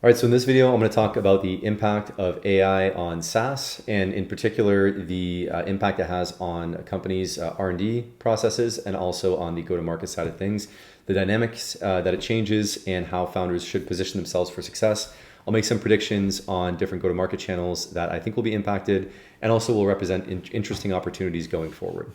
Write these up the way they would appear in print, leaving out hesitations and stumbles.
All right, so in this video, I'm going to talk about the impact of AI on SaaS, and in particular, the impact it has on companies' R&D processes, and also on the go-to-market side of things, the dynamics that it changes, and how founders should position themselves for success. I'll make some predictions on different go-to-market channels that I think will be impacted, and also will represent interesting opportunities going forward.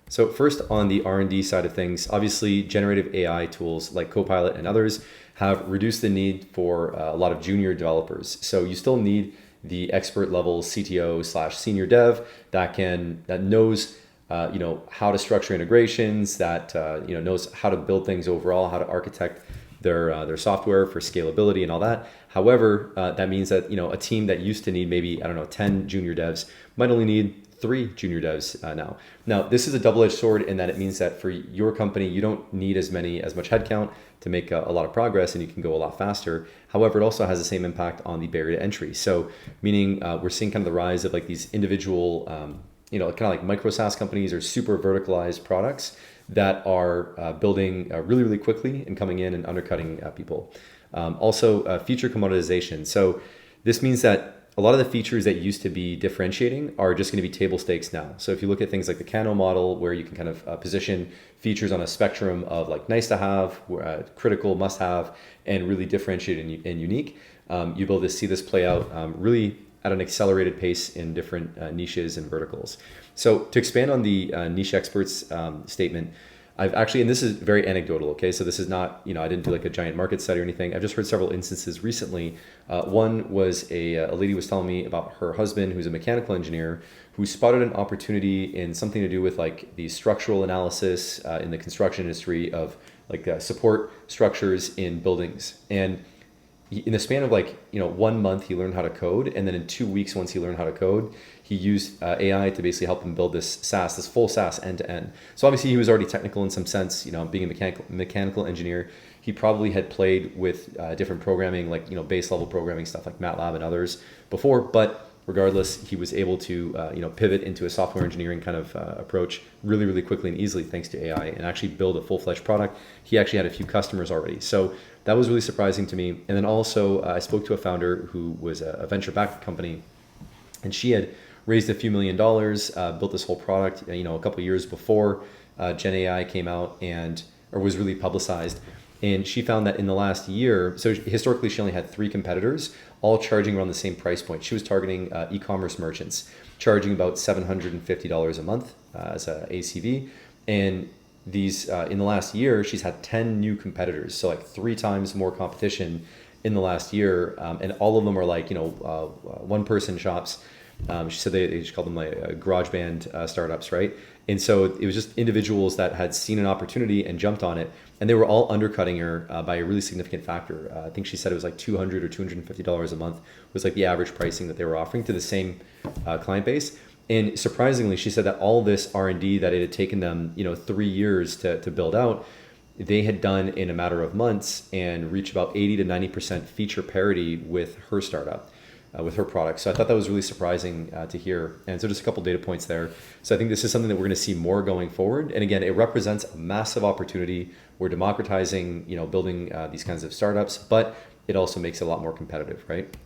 So first, on the R&D side of things, obviously generative AI tools like Copilot and others have reduced the need for a lot of junior developers. So you still need the expert level CTO/senior dev that knows how to structure integrations, that knows how to build things overall, how to architect their software for scalability and all that. However, that means that a team that used to need maybe 10 junior devs might only need 3 junior devs now. Now, this is a double-edged sword in that it means that for your company, you don't need as much headcount to make a lot of progress, and you can go a lot faster. However, it also has the same impact on the barrier to entry. So meaning we're seeing kind of the rise of like these individual, kind of like micro SaaS companies or super verticalized products that are building really, really quickly and coming in and undercutting people. Also, feature commoditization. So this means that a lot of the features that used to be differentiating are just going to be table stakes now. So if you look at things like the Kano model, where you can kind of position features on a spectrum of like nice to have, critical, must have, and really differentiated and unique, you'll be able to see this play out really at an accelerated pace in different niches and verticals. So to expand on the niche experts statement, I've actually, and this is very anecdotal, okay? So this is not, I didn't do like a giant market study or anything. I've just heard several instances recently. One was a lady was telling me about her husband, who's a mechanical engineer, who spotted an opportunity in something to do with like the structural analysis in the construction industry of like support structures in buildings. And in the span of 1 month, he learned how to code. And then in 2 weeks, once he learned how to code, he used AI to basically help him build this full SaaS end to end. So obviously he was already technical in some sense, being a mechanical engineer. He probably had played with different programming, like, base level programming stuff like MATLAB and others before, but regardless, he was able to pivot into a software engineering kind of approach really, really quickly and easily thanks to AI, and actually build a full-fledged product. He actually had a few customers already. So that was really surprising to me. And then also I spoke to a founder who was a venture-backed company, and she had raised a few $1 million, built this whole product, a couple of years before Gen AI came out or was really publicized. And she found that in the last year, so historically she only had 3 competitors, all charging around the same price point. She was targeting e-commerce merchants, charging about $750 a month as a ACV. And these in the last year, she's had 10 new competitors, so like 3 times more competition in the last year, and all of them are like one-person shops. She said they called them like garage band startups, right? And so it was just individuals that had seen an opportunity and jumped on it, and they were all undercutting her by a really significant factor. I think she said it was like $200 or $250 a month was like the average pricing that they were offering to the same client base. And surprisingly, she said that all this R&D that it had taken them 3 years to build out, they had done in a matter of months and reached about 80 to 90% feature parity with her startup. With her product. So I thought that was really surprising to hear. And so just a couple data points there. So I think this is something that we're going to see more going forward. And again, it represents a massive opportunity. We're democratizing, building these kinds of startups, but it also makes it a lot more competitive, right?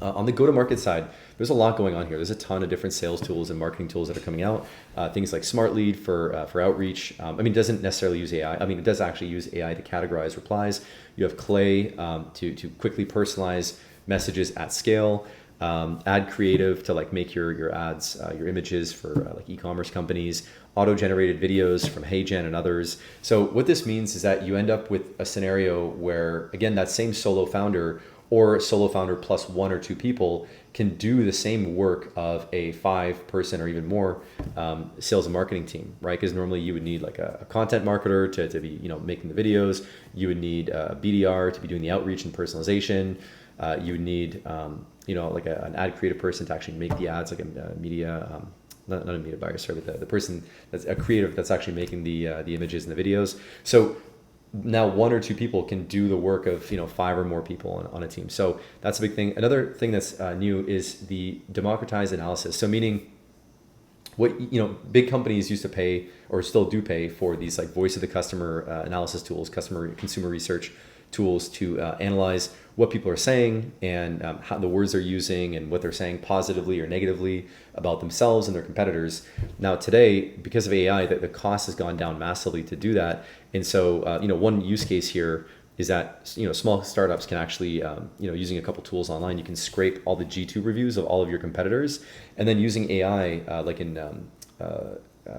On the go-to-market side, there's a lot going on here. There's a ton of different sales tools and marketing tools that are coming out. Things like Smart Lead for outreach. It doesn't necessarily use AI. It does actually use AI to categorize replies. You have Clay to quickly personalize messages at scale, ad creative to like make your ads, your images for like e-commerce companies, auto-generated videos from HeyGen and others. So what this means is that you end up with a scenario where, again, that same solo founder or solo founder plus 1 or 2 people can do the same work of a 5-person or even more sales and marketing team, right? Because normally you would need like a content marketer to be making the videos. You would need a BDR to be doing the outreach and personalization. You would need like an ad creative person to actually make the ads, like a media, not a media buyer, sorry, but the person that's a creative that's actually making the images and the videos. So now 1 or 2 people can do the work of 5 or more people on a team. So that's a big thing. Another thing that's new is the democratized analysis. So meaning what big companies used to pay or still do pay for these like voice of the customer analysis tools, consumer research tools to analyze what people are saying and how the words they're using and what they're saying positively or negatively about themselves and their competitors. Now today, because of AI, the cost has gone down massively to do that. And so, one use case here is that small startups can actually using a couple tools online, you can scrape all the G2 reviews of all of your competitors, and then using AI like in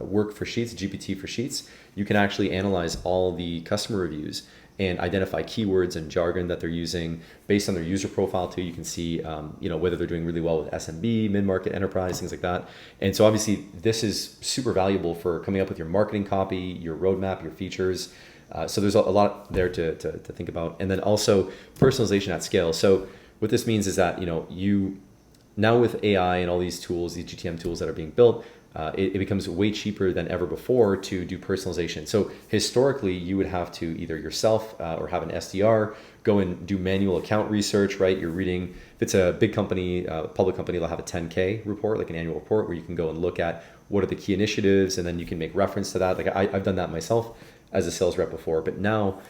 Work for Sheets, GPT for Sheets, you can actually analyze all the customer reviews and identify keywords and jargon that they're using based on their user profile too. You can see whether they're doing really well with SMB, mid-market, enterprise, things like that. And so obviously this is super valuable for coming up with your marketing copy, your roadmap, your features. So there's a lot there to think about. And then also personalization at scale. So what this means is that, you now with AI and all these tools, these GTM tools that are being built, it becomes way cheaper than ever before to do personalization. So historically, you would have to either yourself or have an SDR go and do manual account research, right? You're reading, if it's a big company, public company, they'll have a 10K report, like an annual report where you can go and look at what are the key initiatives, and then you can make reference to that. Like I've done that myself as a sales rep before, but now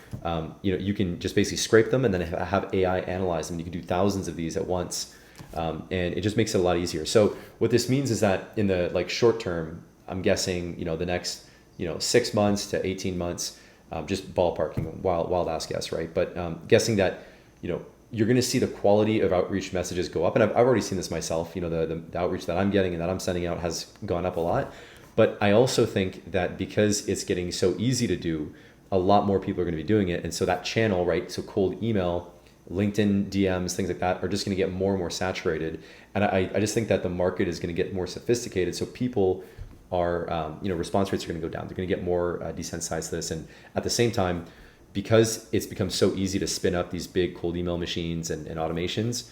you can just basically scrape them and then have AI analyze them. You can do thousands of these at once. And it just makes it a lot easier. So what this means is that in the short term, I'm guessing, the next, 6 months to 18 months, just ballparking, wild ass guess, right? But guessing that, you're going to see the quality of outreach messages go up. And I've already seen this myself, the outreach that I'm getting and that I'm sending out has gone up a lot. But I also think that because it's getting so easy to do, a lot more people are going to be doing it. And so that channel, right? So cold email, LinkedIn DMs, things like that are just going to get more and more saturated. And I just think that the market is going to get more sophisticated. So people are, response rates are going to go down. They're going to get more desensitized to this. And at the same time, because it's become so easy to spin up these big cold email machines and automations,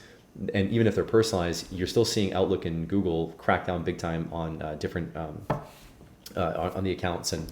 and even if they're personalized, you're still seeing Outlook and Google crack down big time on different on the accounts and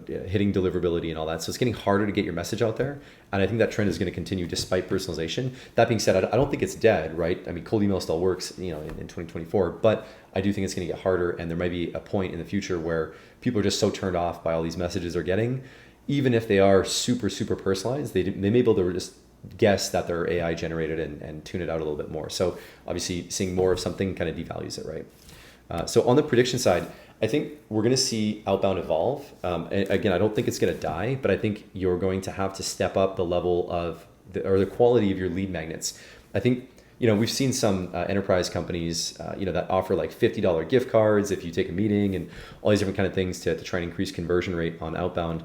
hitting deliverability and all that. So it's getting harder to get your message out there. And I think that trend is going to continue despite personalization. That being said, I don't think it's dead, right? I mean, cold email still works, in 2024, but I do think it's going to get harder. And there might be a point in the future where people are just so turned off by all these messages they're getting, even if they are super, super personalized, they may be able to just guess that they're AI generated and tune it out a little bit more. So obviously seeing more of something kind of devalues it, right? So on the prediction side, I think we're going to see outbound evolve. And again, I don't think it's going to die, but I think you're going to have to step up the level of the quality of your lead magnets. I think, we've seen some enterprise companies, that offer like $50 gift cards if you take a meeting and all these different kind of things to try and increase conversion rate on outbound.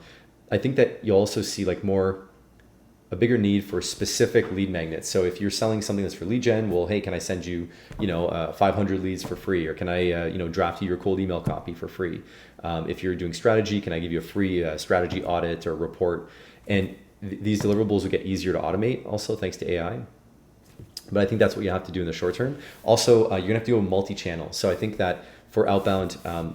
I think that you'll also see a bigger need for specific lead magnets. So if you're selling something that's for lead gen, well, hey, can I send you, 500 leads for free? Or can I, draft you your cold email copy for free? If you're doing strategy, can I give you a free strategy audit or report? And these deliverables will get easier to automate also thanks to AI. But I think that's what you have to do in the short term. Also, you're gonna have to go multi-channel. So I think that for outbound,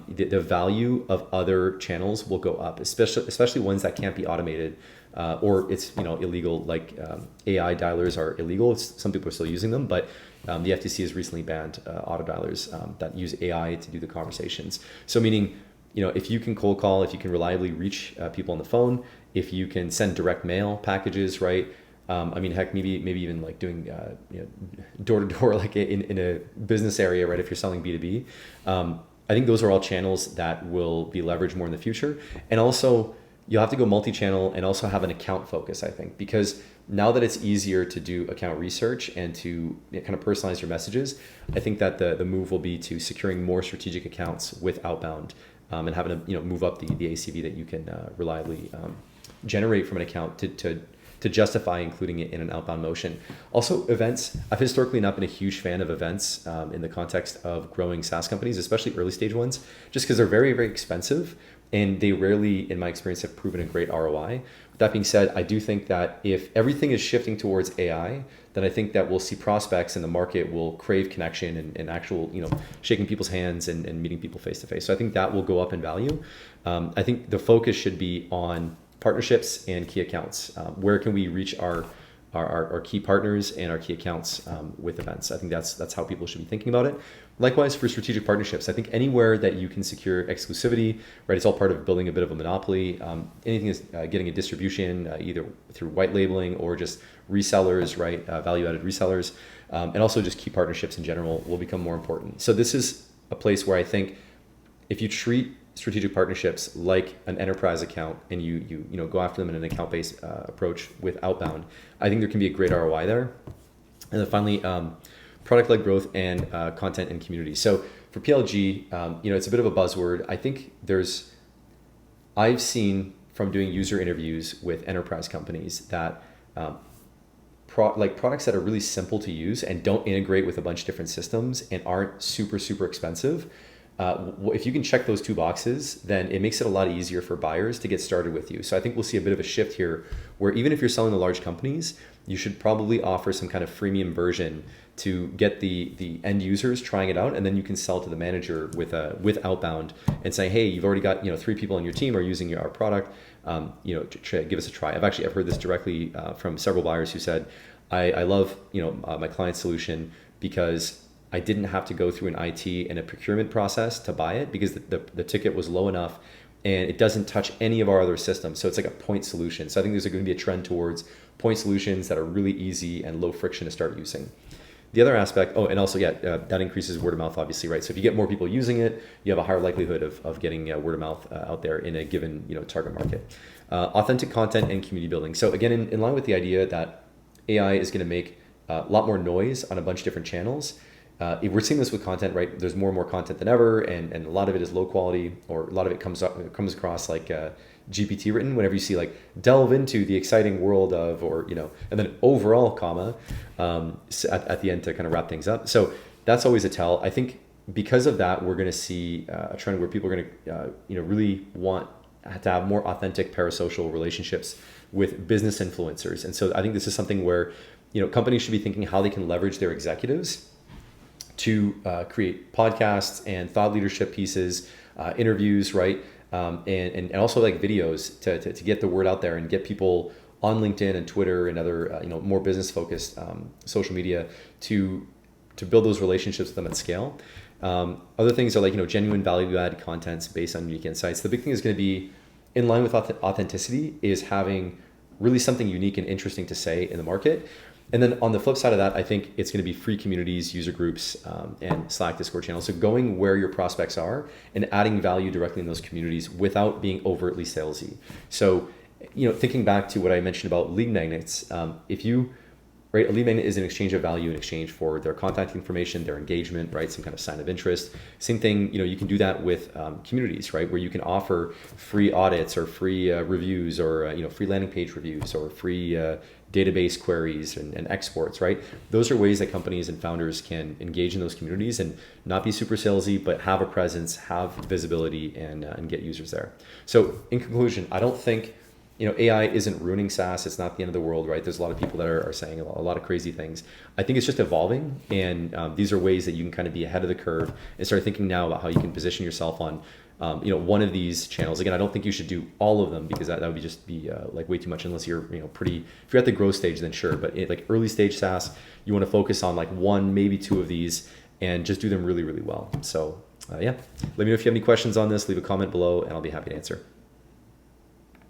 the value of other channels will go up, especially ones that can't be automated. Or it's illegal, like AI dialers are illegal. Some people are still using them, but the FTC has recently banned auto dialers that use AI to do the conversations. So meaning, if you can cold call, if you can reliably reach people on the phone, if you can send direct mail packages, right? Heck, maybe even like doing door to door, like in a business area, right? If you're selling B2B, I think those are all channels that will be leveraged more in the future. And also, you'll have to go multi-channel and also have an account focus, I think, because now that it's easier to do account research and to kind of personalize your messages, I think that the move will be to securing more strategic accounts with outbound and having to move up the ACV that you can reliably generate from an account to justify including it in an outbound motion. Also, events. I've historically not been a huge fan of events in the context of growing SaaS companies, especially early stage ones, just because they're very, very expensive. And they rarely, in my experience, have proven a great ROI. With that being said, I do think that if everything is shifting towards AI, then I think that we'll see prospects in the market will crave connection and actual, shaking people's hands and meeting people face to face. So I think that will go up in value. I think the focus should be on partnerships and key accounts. Where can we reach our our key partners and our key accounts with events. I think that's how people should be thinking about it. Likewise for strategic partnerships, I think anywhere that you can secure exclusivity, right? It's all part of building a bit of a monopoly. Anything is getting a distribution either through white labeling or just resellers, right? Value-added resellers, and also just key partnerships in general will become more important. So this is a place where I think if you treat strategic partnerships like an enterprise account and you go after them in an account-based approach with outbound, I think there can be a great ROI there. And then finally, product-led growth and content and community. So for PLG, it's a bit of a buzzword. I think I've seen from doing user interviews with enterprise companies that products that are really simple to use and don't integrate with a bunch of different systems and aren't super, super expensive. If you can check those two boxes, then it makes it a lot easier for buyers to get started with you. So I think we'll see a bit of a shift here where even if you're selling to large companies, you should probably offer some kind of freemium version to get the end users trying it out, and then you can sell to the manager with outbound and say, hey, you've already got 3 people on your team are using our product, give us a try. I've heard this directly from several buyers who said, I love my client's solution because I didn't have to go through an IT and a procurement process to buy it because the ticket was low enough and it doesn't touch any of our other systems. So it's like a point solution. So I think there's going to be a trend towards point solutions that are really easy and low friction to start using. The other aspect, that increases word of mouth, obviously, right? So if you get more people using it, you have a higher likelihood of getting word of mouth out there in a given target market. Authentic content and community building. So again, in line with the idea that AI is going to make a lot more noise on a bunch of different channels. We're seeing this with content, right? There's more and more content than ever, and a lot of it is low quality, or a lot of it comes across like GPT written. Whenever you see like delve into the exciting world of, and then overall, at the end to kind of wrap things up. So that's always a tell. I think because of that, we're going to see a trend where people are going to, really want to have more authentic parasocial relationships with business influencers. And so I think this is something where, companies should be thinking how they can leverage their executives to create podcasts and thought leadership pieces, interviews, right? And also like videos to get the word out there and get people on LinkedIn and Twitter and other, more business focused social media to build those relationships with them at scale. Other things are like, genuine value add contents based on unique insights. The big thing is going to be in line with authenticity is having really something unique and interesting to say in the market. And then on the flip side of that, I think it's going to be free communities, user groups, and Slack, Discord channels. So going where your prospects are and adding value directly in those communities without being overtly salesy. So, thinking back to what I mentioned about lead magnets, right, a lead magnet is an exchange of value in exchange for their contact information, their engagement, right, some kind of sign of interest. Same thing, you can do that with communities, right, where you can offer free audits or free reviews or free landing page reviews or free database queries and exports, right? Those are ways that companies and founders can engage in those communities and not be super salesy, but have a presence, have visibility, and get users there. So in conclusion, I don't think AI isn't ruining SaaS. It's not the end of the world, right? There's a lot of people that are saying a lot of crazy things. I think it's just evolving, and these are ways that you can kind of be ahead of the curve and start thinking now about how you can position yourself on one of these channels. Again, I don't think you should do all of them because that would be like way too much unless you're if you're at the growth stage, then sure. But like early stage SaaS, you want to focus on like 1, maybe 2 of these and just do them really, really well. So let me know if you have any questions on this. Leave a comment below and I'll be happy to answer.